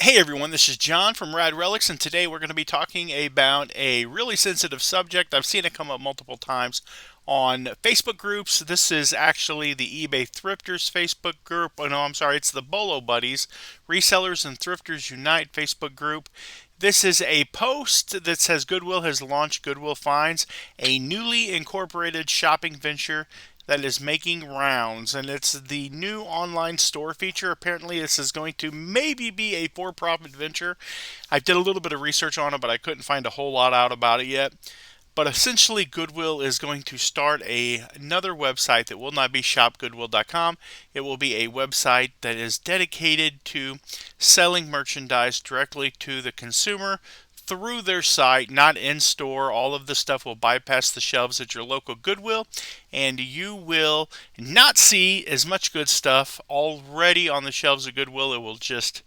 Hey everyone, this is John from Rad Relics, and today we're going to be talking about a really sensitive subject. I've seen it come up multiple times on Facebook groups. This is actually the eBay Thrifters Facebook group. Oh no, I'm sorry, it's the Bolo Buddies, Resellers and Thrifters Unite Facebook group. This is a post that says Goodwill has launched Goodwill Finds, a newly incorporated shopping venture that is making rounds, and it's the new online store feature. Apparently this is going to maybe be a for-profit venture. I did a little bit of research on it, but I couldn't find a whole lot out about it yet. But essentially, Goodwill is going to start another website that will not be shopgoodwill.com. It will be a website that is dedicated to selling merchandise directly to the consumer through their site, not in store. All of the stuff will bypass the shelves at your local Goodwill, and you will not see as much good stuff already on the shelves of Goodwill. It will just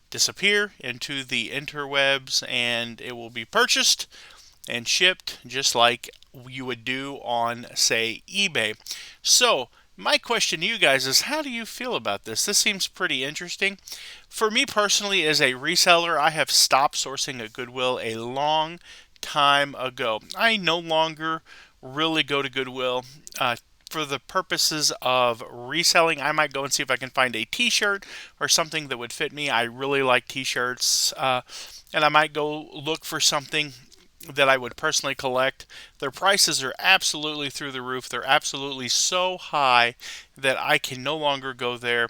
disappear into the interwebs and it will be purchased and shipped just like you would do on, say, eBay. So, my question to you guys is, how do you feel about this? This seems pretty interesting. For me personally, as a reseller, I have stopped sourcing at Goodwill a long time ago. I no longer really go to Goodwill. For the purposes of reselling, I might go and see if I can find a t-shirt or something that would fit me. I really like t-shirts, and I might go look for something that I would personally collect. Their prices are absolutely through the roof. They're absolutely so high that I can no longer go there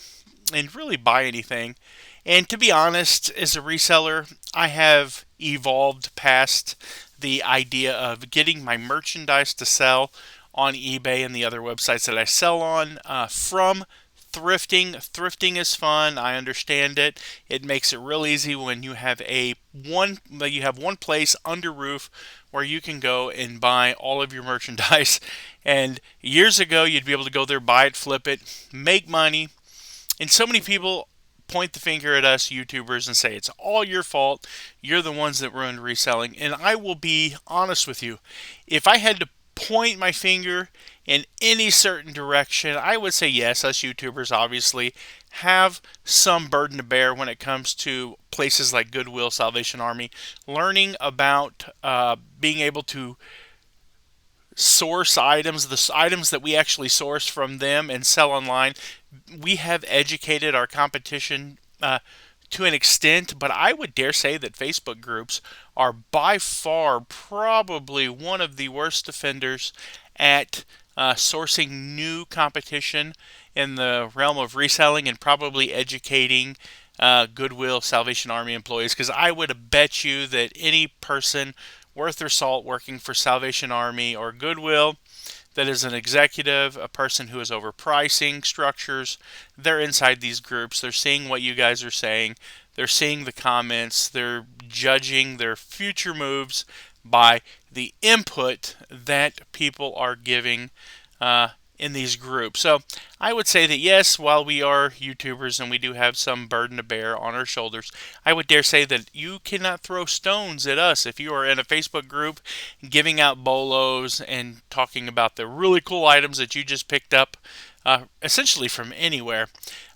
and really buy anything. And to be honest, as a reseller, I have evolved past the idea of getting my merchandise to sell on eBay and the other websites that I sell on from thrifting. Thrifting is fun. I understand it. It makes it real easy when you have one place under roof where you can go and buy all of your merchandise. And years ago, you'd be able to go there, buy it, flip it, make money. And so many people point the finger at us YouTubers and say it's all your fault. You're the ones that ruined reselling. And I will be honest with you. If I had to point my finger in any certain direction, I would say yes, us YouTubers obviously have some burden to bear when it comes to places like Goodwill, Salvation Army, learning about being able to source items, the items that we actually source from them and sell online. We have educated our competition to an extent, but I would dare say that Facebook groups are by far probably one of the worst offenders at sourcing new competition in the realm of reselling and probably educating Goodwill Salvation Army employees, because I would bet you that any person worth their salt working for Salvation Army or Goodwill that is an executive, a person who is overpricing structures, they're inside these groups. They're seeing what you guys are saying. They're seeing the comments. They're judging their future moves by the input that people are giving in these groups. So I would say that yes, while we are YouTubers and we do have some burden to bear on our shoulders, I would dare say that you cannot throw stones at us if you are in a Facebook group giving out bolos and talking about the really cool items that you just picked up essentially from anywhere.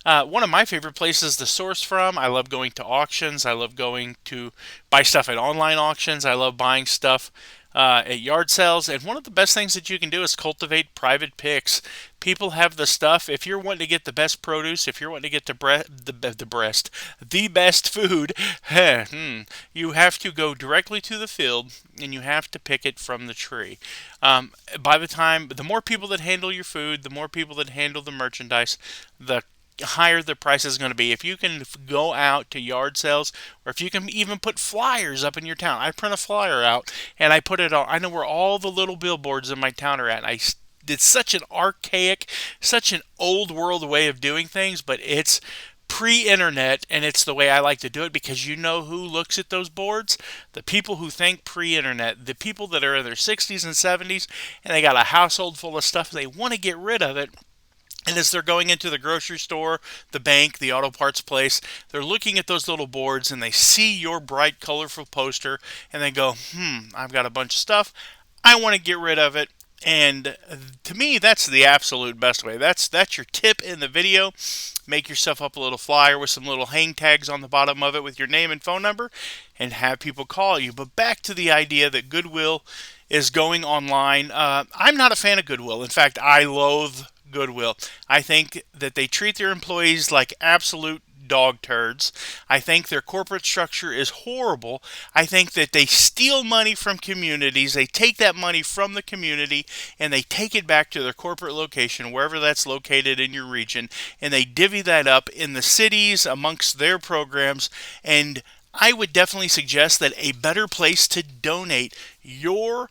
One of my favorite places to source from, I love going to auctions. I love going to buy stuff at online auctions. I love buying stuff at yard sales. And one of the best things that you can do is cultivate private picks. People have the stuff. If you're wanting to get the best produce, if you're wanting to get the best food, you have to go directly to the field and you have to pick it from the tree. The more people that handle your food, the more people that handle the merchandise, the higher the price is going to be. If you can go out to yard sales, or if you can even put flyers up in your town. I print a flyer out and I put it on. I know where all the little billboards in my town are at. It's such an archaic, such an old world way of doing things, but it's pre-internet and it's the way I like to do it, because you know who looks at those boards? The people who think pre-internet, the people that are in their 60s and 70s and they got a household full of stuff and they want to get rid of it. And as they're going into the grocery store, the bank, the auto parts place, they're looking at those little boards and they see your bright, colorful poster and they go, I've got a bunch of stuff. I want to get rid of it. And to me, that's the absolute best way. That's your tip in the video. Make yourself up a little flyer with some little hang tags on the bottom of it with your name and phone number, and have people call you. But back to the idea that Goodwill is going online. I'm not a fan of Goodwill. In fact, I loathe Goodwill. I think that they treat their employees like absolute dog turds. I think their corporate structure is horrible. I think that they steal money from communities. They take that money from the community and they take it back to their corporate location, wherever that's located in your region, and they divvy that up in the cities amongst their programs. And I would definitely suggest that a better place to donate your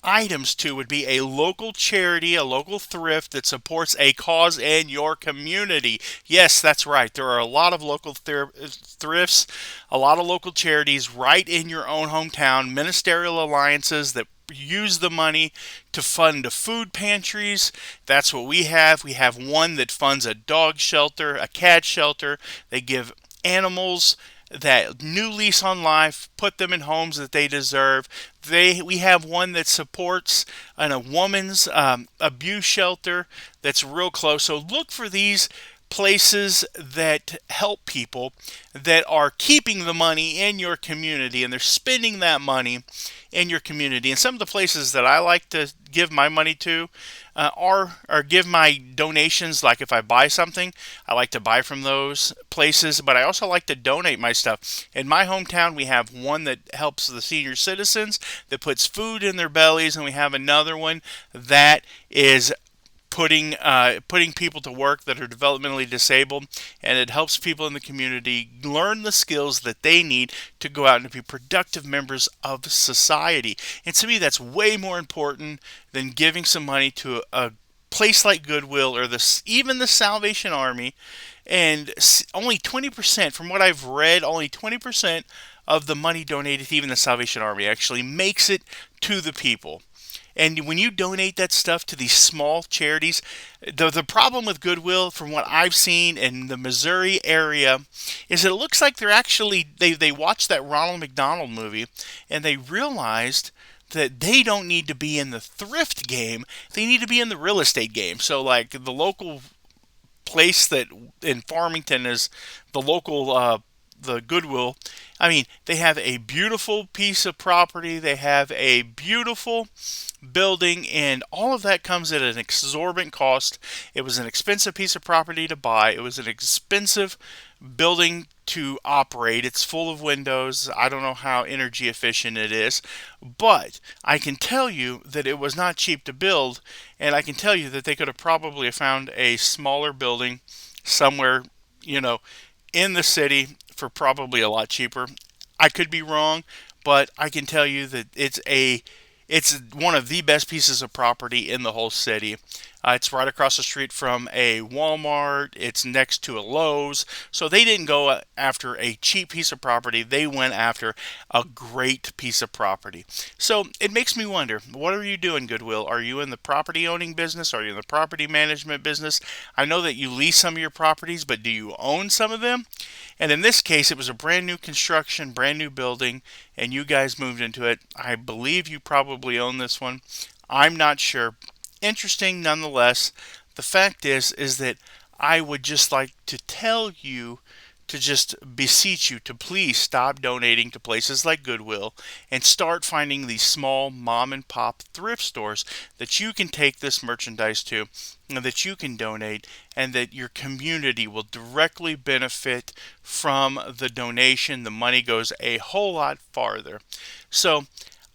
items to would be a local charity, a local thrift that supports a cause in your community. Yes, that's right. There are a lot of local thrifts, a lot of local charities right in your own hometown, ministerial alliances that use the money to fund food pantries. That's what we have. We have one that funds a dog shelter, a cat shelter. They give animals that new lease on life, put them in homes that they deserve. We have one that supports a woman's abuse shelter that's real close. So look for these places that help people that are keeping the money in your community, and they're spending that money in your community. And some of the places that I like to give my money to or give my donations, like if I buy something, I like to buy from those places, but I also like to donate my stuff. In my hometown, we have one that helps the senior citizens, that puts food in their bellies, and we have another one that is putting people to work that are developmentally disabled, and it helps people in the community learn the skills that they need to go out and be productive members of society. And to me, that's way more important than giving some money to a place like Goodwill or even the Salvation Army. And only 20%, from what I've read, only 20% of the money donated to even the Salvation Army actually makes it to the people. And when you donate that stuff to these small charities, the problem with Goodwill, from what I've seen in the Missouri area, is it looks like they watched that Ronald McDonald movie and they realized that they don't need to be in the thrift game, they need to be in the real estate game. So like the local place that in Farmington is the local the Goodwill. I mean, they have a beautiful piece of property. They have a beautiful building, and all of that comes at an exorbitant cost. It was an expensive piece of property to buy. It was an expensive building to operate. It's full of windows. I don't know how energy efficient it is, but I can tell you that it was not cheap to build, and I can tell you that they could have probably found a smaller building somewhere, you know, in the city for probably a lot cheaper. I could be wrong, but I can tell you that it's one of the best pieces of property in the whole city. It's right across the street from a Walmart. It's next to a Lowe's. So they didn't go after a cheap piece of property. They went after a great piece of property. So it makes me wonder, what are you doing, Goodwill? Are you in the property owning business? Are you in the property management business? I know that you lease some of your properties, but do you own some of them? And in this case, it was a brand new construction, brand new building, and you guys moved into it. I believe you probably own this one. I'm not sure. Interesting nonetheless. The fact is that I would just like to tell you to just beseech you to please stop donating to places like Goodwill and start finding these small mom and pop thrift stores that you can take this merchandise to and that you can donate, and that your community will directly benefit from the donation. The money goes a whole lot farther. So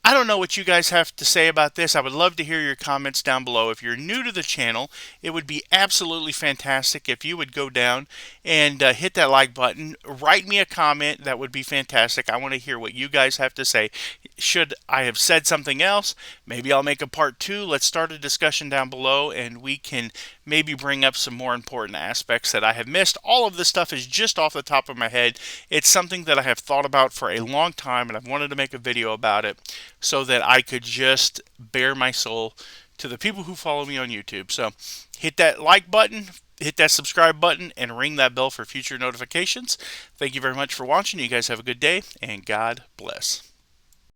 I don't know what you guys have to say about this. I would love to hear your comments down below. If you're new to the channel, it would be absolutely fantastic if you would go down and hit that like button. Write me a comment. That would be fantastic. I want to hear what you guys have to say. Should I have said something else? Maybe I'll make a part 2. Let's start a discussion down below, and we can maybe bring up some more important aspects that I have missed. All of this stuff is just off the top of my head. It's something that I have thought about for a long time, and I've wanted to make a video about it so that I could just bare my soul to the people who follow me on YouTube. So hit that like button, hit that subscribe button, and ring that bell for future notifications. Thank you very much for watching. You guys have a good day, and God bless.